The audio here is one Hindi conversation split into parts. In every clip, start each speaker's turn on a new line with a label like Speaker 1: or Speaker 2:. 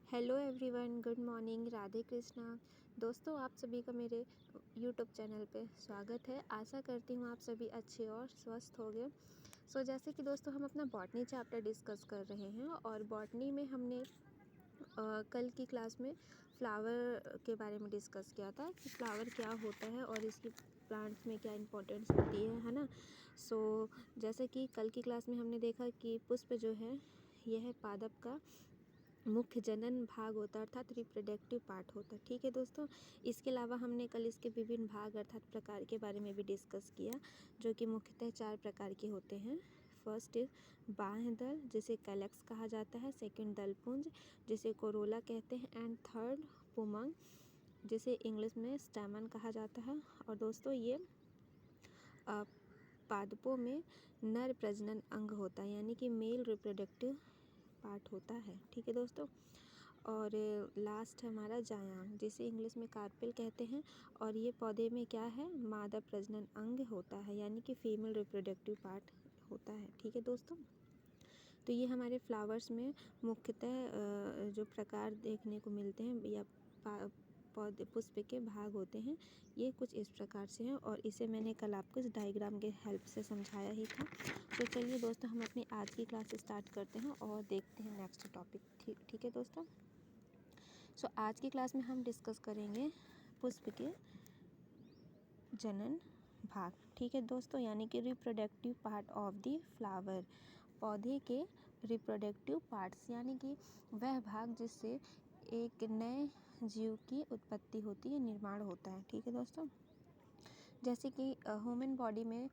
Speaker 1: Hello everyone, good morning, Radhe Krishna. दोस्तों, आप सभी का मेरे यूट्यूब चैनल पे स्वागत है। आशा करती हूँ आप सभी अच्छे और स्वस्थ होंगे। जैसे कि दोस्तों हम अपना बॉटनी चैप्टर डिस्कस कर रहे हैं और बॉटनी में हमने कल की क्लास में फ्लावर के बारे में डिस्कस किया था कि फ्लावर क्या होता है और इसकी प्लांट्स में क्या इम्पोर्टेंस होती है ना। जैसे कि कल की क्लास में हमने देखा कि पुष्प जो है यह पादप का मुख्य जनन भाग होता है, अर्थात रिप्रोडक्टिव पार्ट होता है। ठीक है दोस्तों, इसके अलावा हमने कल इसके विभिन्न भाग अर्थात प्रकार के बारे में भी डिस्कस किया, जो कि मुख्यतः 4 प्रकार के होते हैं। फर्स्ट इज बाह्य दल, जिसे कैलेक्स कहा जाता है। सेकंड दलपुंज, जिसे कोरोला कहते हैं। एंड थर्ड पुमंग, जिसे इंग्लिश में स्टैमन कहा जाता है। और दोस्तों ये पादपों में नर प्रजनन अंग होता है, यानी कि मेल रिप्रोडक्टिव पार्ट होता है। ठीक है दोस्तों, और लास्ट हमारा जायांग, जिसे इंग्लिश में कार्पेल कहते हैं। और ये पौधे में क्या है, मादा प्रजनन अंग होता है, यानी कि फीमेल रिप्रोडक्टिव पार्ट होता है। ठीक है दोस्तों, तो ये हमारे फ्लावर्स में मुख्यतः जो प्रकार देखने को मिलते हैं या पौधे पुष्प के भाग होते हैं, ये कुछ इस प्रकार से हैं। और इसे मैंने कल आपको इस डायग्राम के हेल्प से समझाया ही था। तो चलिए दोस्तों, हम अपनी आज की क्लास स्टार्ट करते हैं और देखते हैं नेक्स्ट टॉपिक। ठीक है दोस्तों, आज की क्लास में हम डिस्कस करेंगे पुष्प के जनन भाग। ठीक है दोस्तों, यानी कि reproductive part of the flower, पौधे के रिप्रोडक्टिव पार्ट्स, यानी कि वह भाग जिससे एक नए जीव की उत्पत्ति होती है, निर्माण होता है। ठीक है दोस्तों, जैसे कि ह्यूमन बॉडी में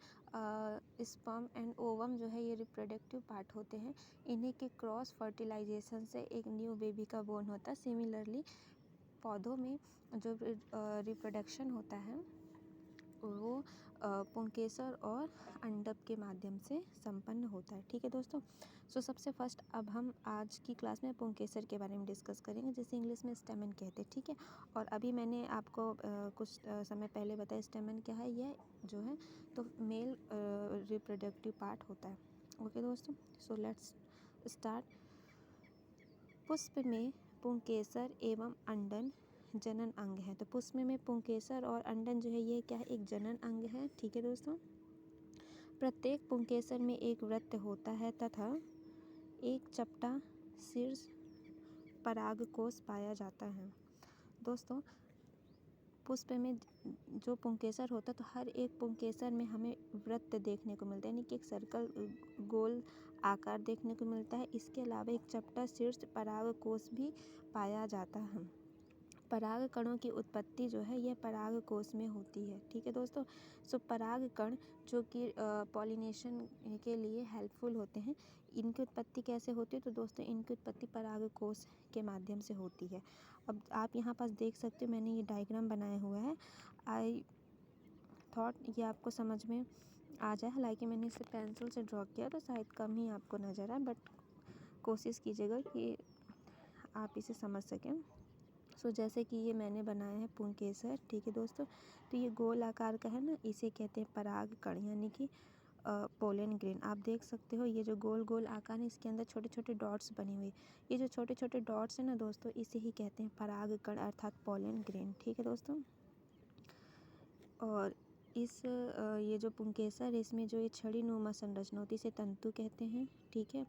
Speaker 1: स्पर्म एंड ओवम जो है ये रिप्रोडक्टिव पार्ट होते हैं। इन्हीं के क्रॉस फर्टिलाइजेशन से एक न्यू बेबी का बोर्न होता है। सिमिलरली पौधों में जो रिप्रोडक्शन होता है वो पुंकेसर और अंडक के माध्यम से संपन्न होता है। ठीक है दोस्तों, सबसे फर्स्ट अब हम आज की क्लास में पुंकेसर के बारे में डिस्कस करेंगे, जिसे इंग्लिश में स्टेमन कहते हैं। ठीक है, और अभी मैंने आपको कुछ समय पहले बताया स्टेमन क्या है। यह जो है तो मेल रिप्रोडक्टिव पार्ट होता है। ओके दोस्तों, लेट्स स्टार्ट। पुष्प में पुंकेसर एवं अंडन जनन अंग है। तो पुष्प में पुंकेसर और अंडन जो है ये क्या है, एक जनन अंग है। ठीक है दोस्तों, प्रत्येक पुंकेसर में एक वृत्त होता है तथा एक चपटा शीर्ष परागकोश पाया जाता है। दोस्तों, पुष्प में जो पुंकेसर होता है तो हर एक पुंकेसर में हमें वृत्त देखने को मिलता है, यानी कि एक सर्कल गोल आकार देखने को मिलता है। इसके अलावा एक चपटा शीर्ष परागकोश भी पाया जाता है। पराग कणों की उत्पत्ति जो है यह पराग कोश में होती है। ठीक है दोस्तों, पराग कण जो कि पॉलिनेशन के लिए हेल्पफुल होते हैं, इनकी उत्पत्ति कैसे होती है? तो दोस्तों इनकी उत्पत्ति पराग कोश के माध्यम से होती है। अब आप यहाँ पास देख सकते हो, मैंने ये डायग्राम बनाया हुआ है। आई थॉट ये आपको समझ में आ जाए। हालांकि मैंने इसे पेंसिल से ड्रॉ किया तो शायद कम ही आपको नज़र आए, बट कोशिश कीजिएगा कि आप इसे समझ सकें। जैसे कि ये मैंने बनाया है पुंकेसर। ठीक है दोस्तों, तो ये गोल आकार का है ना, इसे कहते हैं पराग कण, यानी कि पोलन ग्रेन। आप देख सकते हो ये जो गोल गोल आकार है, इसके अंदर छोटे छोटे डॉट्स बने हुए। ये जो छोटे छोटे डॉट्स है ना दोस्तों, इसे ही कहते हैं पराग कण अर्थात पोलन ग्रेन। ठीक है दोस्तों, और ये जो पुंकेसर है, इसमें जो ये छड़ी नुमा संरचना होती है इसे तंतु कहते हैं। ठीक है,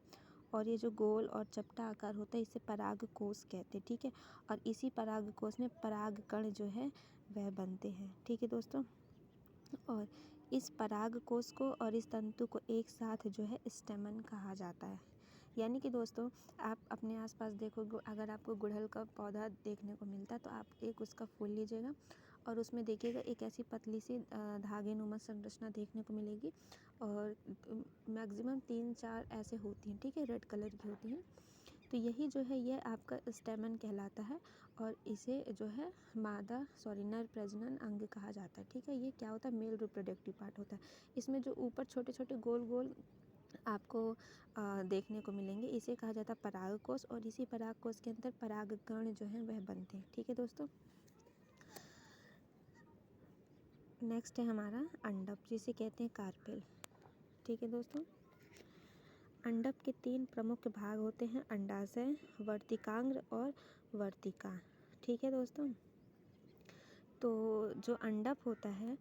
Speaker 1: और ये जो गोल और चपटा आकार होता है इसे परागकोश कहते हैं। ठीक है, और इसी परागकोश में पराग कण जो है वह बनते हैं। ठीक है दोस्तों, और इस परागकोश को और इस तंतु को एक साथ जो है स्टेमन कहा जाता है। यानी कि दोस्तों आप अपने आसपास देखो, अगर आपको गुड़हल का पौधा देखने को मिलता है तो आप एक उसका फूल लीजिएगा और उसमें देखिएगा एक ऐसी पतली सी धागे नुमा संरचना देखने को मिलेगी, और मैक्सिमम 3-4 ऐसे होती हैं। ठीक है, रेड कलर की होती हैं। तो यही जो है ये आपका स्टेमन कहलाता है, और इसे जो है नर प्रजनन अंग कहा जाता है। ठीक है, ये क्या होता है, मेल रिप्रोडक्टिव पार्ट होता है। इसमें जो ऊपर छोटे छोटे गोल गोल आपको देखने को मिलेंगे, इसे कहा जाता है परागकोश, और इसी परागकोश के अंदर परागकण जो है वह बनते हैं। ठीक है दोस्तों, नेक्स्ट है हमारा अंडक, जिसे कहते हैं कार्पेल। ठीक है दोस्तों, अंडप के 3 प्रमुख भाग होते हैं, अंडाशय, वर्तिकांग और वर्तिका। ठीक है दोस्तों। तो जो अंडप होता है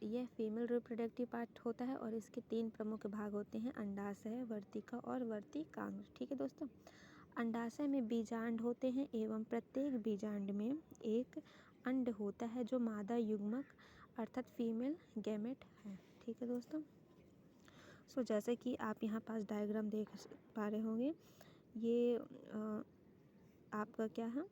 Speaker 1: यह फीमेल रिप्रोडक्टिव पार्ट होता है और इसके 3 प्रमुख भाग होते हैं, अंडाशय, वर्तिका और वर्तिकांग। ठीक है दोस्तों। अंडाशय में बीजांड होते हैं एवं प्रत्येक बीजांड में एक अंड होता है जो मादा युग्मक अर्थात फीमेल गैमेट है। ठीक है दोस्तों। सो जैसे कि आप यहाँ पास डायग्राम देख पा रहे होंगे, ये आपका क्या है,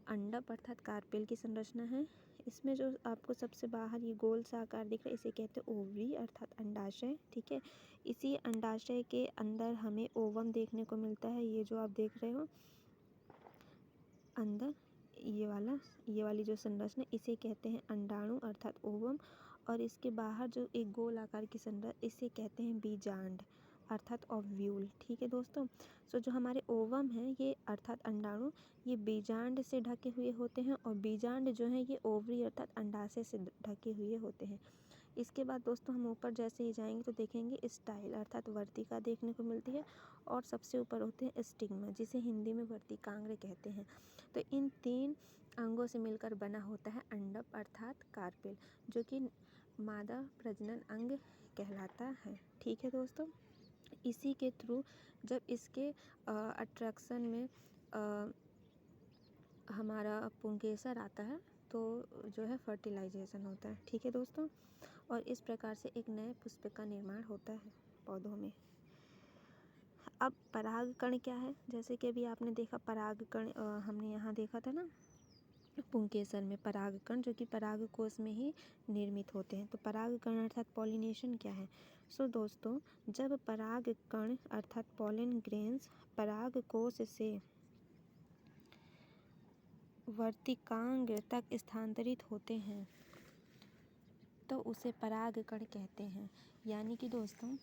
Speaker 1: अंडप अर्थात कार्पेल की संरचना है। इसमें जो आपको सबसे बाहर ये गोल सा आकार दिख रहा है इसे कहते हैं ओवरी अर्थात अंडाशय। ठीक है। इसी अंडाशय के अंदर हमें ओवम देखने को मिलता है, ये जो आप देख रहे हो अंदर ये वाली जो संरचना इसे कहते हैं अंडाणु अर्थात ओवम, और इसके बाहर जो एक गोल आकार की संरचना इसे कहते हैं बीजांड अर्थात ओव्यूल। ठीक है दोस्तों। सो जो हमारे ओवम है ये अर्थात अंडाणु, ये बीजांड से ढके हुए होते हैं और बीजांड जो है ये ओवरी अर्थात अंडाशय से ढके हुए होते हैं। इसके बाद दोस्तों हम ऊपर जैसे ही जाएंगे तो देखेंगे स्टाइल अर्थात वर्तिका देखने को मिलती है और सबसे ऊपर होते हैं स्टिग्मा जिसे हिंदी में वर्तिकांग्र कहते हैं। तो इन 3 अंगों से मिलकर बना होता है अंडप अर्थात कार्पेल, जो कि मादा प्रजनन अंग कहलाता है। ठीक है दोस्तों। इसी के थ्रू जब इसके अट्रैक्शन में हमारा पुंकेसर आता है तो जो है फर्टिलाइजेशन होता है। ठीक है दोस्तों। और इस प्रकार से एक नए पुष्प का निर्माण होता है पौधों में। अब परागकण क्या है, जैसे कि अभी आपने देखा परागकण हमने यहाँ देखा था ना पुंकेसर में परागकण जो कि परागकोश में ही निर्मित होते हैं। तो परागकण अर्थात पॉलिनेशन क्या है। सो दोस्तों जब परागकण अर्थात पॉलन ग्रेन्स परागकोश से वर्तिकांग तक स्थानांतरित होते हैं तो उसे परागकण कहते हैं। यानी कि दोस्तों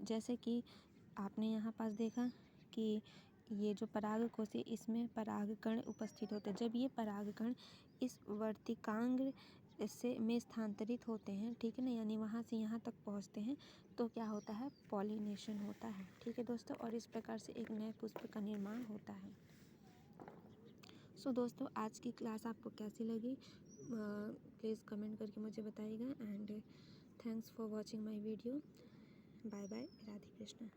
Speaker 1: जैसे कि आपने यहाँ पास देखा कि ये जो परागकोश है इसमें परागकण उपस्थित होते हैं। जब ये परागकण इस वर्तिकांग से में स्थानांतरित होते हैं, ठीक है ना, यानी वहाँ से यहाँ तक पहुँचते हैं तो क्या होता है, पॉलिनेशन होता है। ठीक है दोस्तों। और इस प्रकार से एक नए पुष्प का निर्माण होता है। सो दोस्तों आज की क्लास आपको कैसी लगी प्लीज़ कमेंट करके मुझे बताइएगा। And thanks for watching my video. Bye bye. Radhe Krishna.